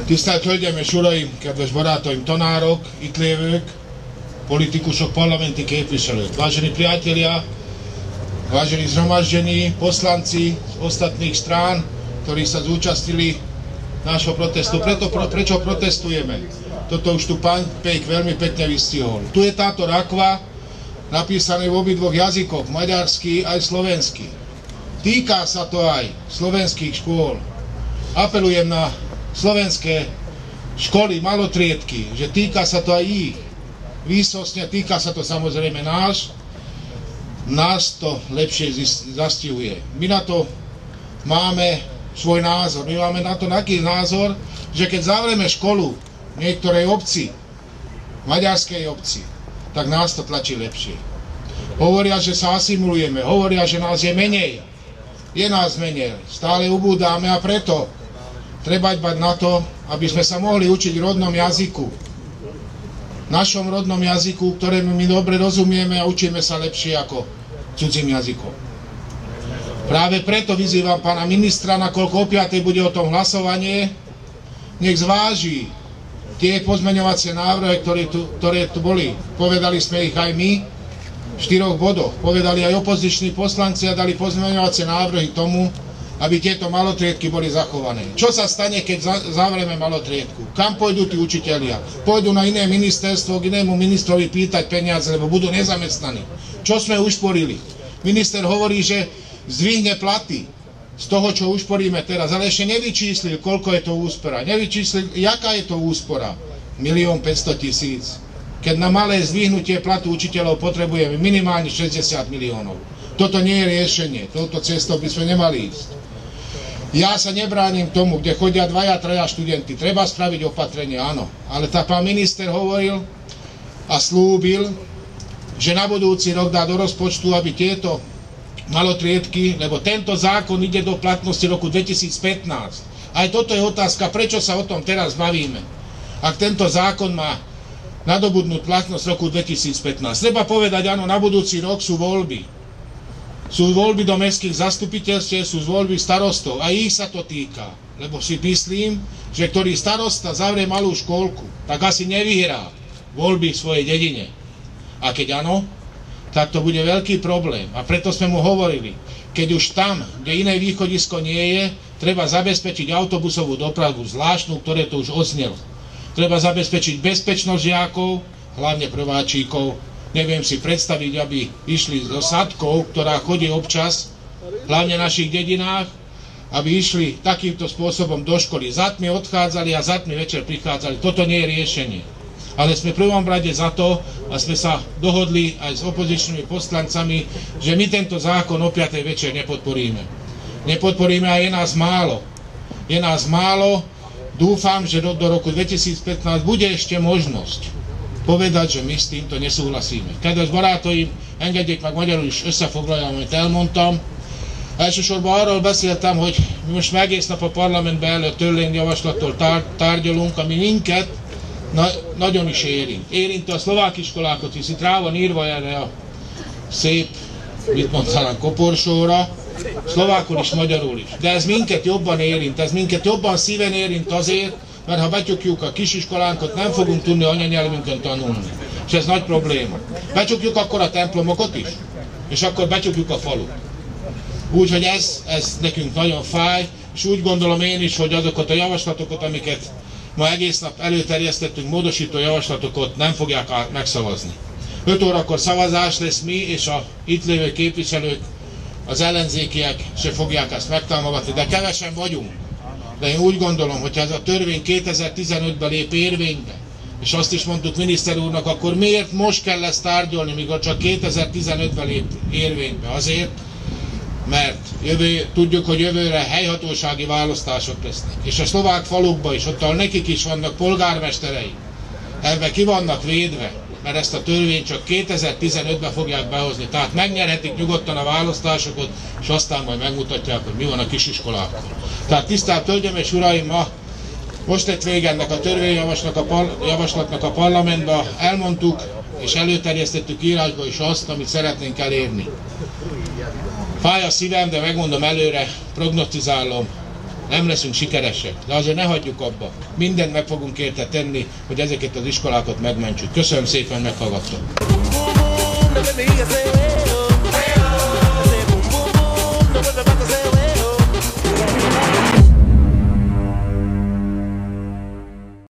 Tisztelt Hölgyeim és Uraim, kedves barátaim, tanárok, itt lévők, politikusok, parlamenti képviselők, vážení priatelia, vážení zhromaždení, poslanci z ostatných strán, ktorí sa zúčastnili nášho protestu. Prečo protestujeme? Toto už tu pán Pejk veľmi pekne vystihol. Tu je táto rakva, napísané v obidvoch jazykoch, maďarský aj slovenský. Týka sa to aj slovenských škôl. Apelujem na slovenské školy, malotriedky, že týka sa to aj ich. Výsostne týka sa to samozrejme nás to lepšie zastihuje. My na to máme svoj názor. My máme na to taký názor, že keď zavrieme školu v niektorej obci, maďarskej obci, tak nás to tlačí lepšie. Hovoria, že sa asimilujeme, hovoria, že nás je menej. Je nás menej, stále ubúdáme a preto treba dbať na to, aby sme sa mohli učiť v rodnom jazyku. Našom rodnom jazyku, ktorému my dobre rozumieme a učíme sa lepšie ako cudzím jazykom. Práve preto vyzývam pána ministra, nakoľko o 5. bude o tom hlasovanie, nech zváži tie pozmeňovacie návrhy, ktoré tu boli. Povedali sme ich aj my v 4 bodoch. Povedali aj opoziční poslanci a dali pozmeňovacie návrhy tomu, aby tieto malotriedky boli zachované. Čo sa stane, keď zavrieme malotriedku? Kam pôjdu tí učitelia? Pôjdu na iné ministerstvo, k inému ministrovi pýtať peniaze, lebo budú nezamestnaní. Čo sme ušporili? Minister hovorí, že zdvihne platy z toho, čo ušporíme teraz, ale ešte nevyčíslil, koľko je to úspora. Nevyčíslil, jaká je to úspora. 1 500 000. Keď na malé zdvihnutie platu učiteľov potrebujeme minimálne 60 miliónov. Toto nie je riešenie. Touto cestou by sme nemali ísť. Ja sa nebránim tomu, kde chodia 2-3 študenti. Treba spraviť opatrenie, áno. Ale tak pán minister hovoril a slúbil, že na budúci rok dá do rozpočtu, aby tieto malotriedky, lebo tento zákon ide do platnosti roku 2015. Aj toto je otázka, prečo sa o tom teraz bavíme. Ak tento zákon má nadobudnúť platnosť roku 2015. Treba povedať, áno, na budúci rok sú voľby. Sú voľby do mestských zastupiteľstiev, sú voľby starostov a ich sa to týka. Lebo si myslím, že ktorý starosta zavrie malú škôlku, tak asi nevyhrá voľby v svojej dedine. A keď áno, tak to bude veľký problém. A preto sme mu hovorili, keď už tam, kde iné východisko nie je, treba zabezpečiť autobusovú dopravu zvláštnu, ktoré to už odznelo. Treba zabezpečiť bezpečnosť žiakov, hlavne prváčikov. Neviem si predstaviť, aby išli so sadkou, ktorá chodí občas, hlavne v našich dedinách, aby išli takýmto spôsobom do školy. Za tmy odchádzali a za tmy večer prichádzali. Toto nie je riešenie. Ale sme v prvom rade za to a sme sa dohodli aj s opozičnými poslancami, že my tento zákon o 5. večer nepodporíme. Nepodporíme a je nás málo. Je nás málo. Dúfam, že do roku 2015 bude ešte možnosť povedať, že my s týmto nesúhlasíme. Kedves barátaim, engedjék meg magyarul is összefoglaljam, amit elmondtam. Elsősorban arról beszéltem, hogy mi most már egész nap a parlamentben elő törvényjavaslattól tárgyalunk, ami minket nagyon is érint. Érinti a szlovák iskolákat, hisz itt rá van írva erre a szép, mit mondanánk, koporsóra, szlovákul is, magyarul is. De ez minket jobban érint, ez minket jobban szíven érint azért, mert ha becsukjuk a kisiskolánkat, nem fogunk tudni anyanyelvünkön tanulni. És ez nagy probléma. Becsukjuk akkor a templomokat is, és akkor becsukjuk a falut. Úgyhogy ez nekünk nagyon fáj, és úgy gondolom én is, hogy azokat a javaslatokat, amiket ma egész nap előterjesztettünk, módosító javaslatokat nem fogják megszavazni. 5 órakor szavazás lesz, mi és a itt lévő képviselők, az ellenzékiek se fogják ezt megtámogatni, de kevesen vagyunk. De én úgy gondolom, hogy ez a törvény 2015-ben lép érvénybe, és azt is mondtuk miniszter úrnak, akkor miért most kell ezt tárgyalni, míg csak 2015-ben lép érvénybe? Azért, mert tudjuk, hogy jövőre helyhatósági választások lesznek. És a szlovák falukban is, ott nekik is vannak polgármesterei. Ebben ki vannak védve, mert ezt a törvényt csak 2015-ben fogják behozni. Tehát megnyerhetik nyugodtan a választásokat, és aztán majd megmutatják, hogy mi van a kisiskolákkal. Tehát tisztelt Hölgyeim és Uraim, most lett vége ennek a törvényjavaslatnak a parlamentben, elmondtuk és előterjesztettük írásba is azt, amit szeretnénk elérni. Fáj a szívem, de megmondom előre, prognosztizálom, nem leszünk sikeresek, de azért ne hagyjuk abba. Mindent meg fogunk érte tenni, hogy ezeket az iskolákat megmentsük. Köszönöm szépen, meghallgattam.